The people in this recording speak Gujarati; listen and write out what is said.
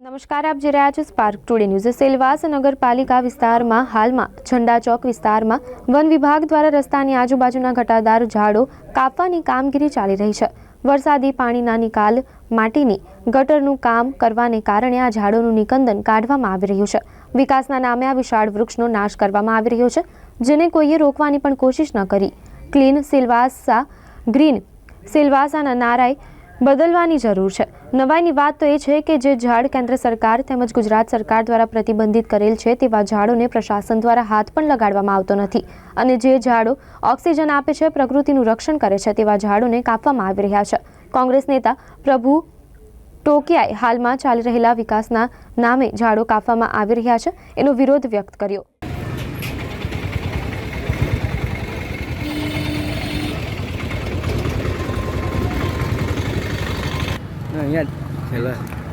નમસ્કાર, આપ જોઈ રહ્યા છો સ્પાર્ક ટુડે ન્યૂઝ। સેલવાસ નગરપાલિકા વિસ્તારમાં હાલમાં ઝંડા ચોક વિસ્તારમાં વન વિભાગ દ્વારા રસ્તાની આજુબાજુના ઘટાદાર ઝાડો કાપવાની કામગીરી ચાલી રહી છે। વરસાદી પાણીના નિકાલ માટેની ગટરનું કામ કરવાને કારણે આ ઝાડોનું નિકંદન કાઢવામાં આવી રહ્યું છે। વિકાસના નામે આ વિશાળ વૃક્ષનો નાશ કરવામાં આવી રહ્યો છે, જેને કોઈએ રોકવાની પણ કોશિશ ન કરી। ક્લીન સિલવાસા ગ્રીન સિલવાસાના નારાએ બદલવાની જરૂર છે। નવાઈની વાત તો એ છે કે જે ઝાડ કેન્દ્ર સરકાર તેમજ ગુજરાત સરકાર દ્વારા પ્રતિબંધિત કરેલ છે તેવા ઝાડોને પ્રશાસન દ્વારા હાથ પણ લગાડવામાં આવતો નથી અને જે ઝાડો ઓક્સિજન આપે છે, પ્રકૃતિનું રક્ષણ કરે છે તેવા ઝાડોને કાપવામાં આવી રહ્યા છે। કોંગ્રેસ નેતા પ્રભુ ટોકિયાએ હાલમાં ચાલી રહેલા વિકાસના નામે ઝાડો કાપવામાં આવી રહ્યા છે એનો વિરોધ વ્યક્ત કર્યો। અહીંયા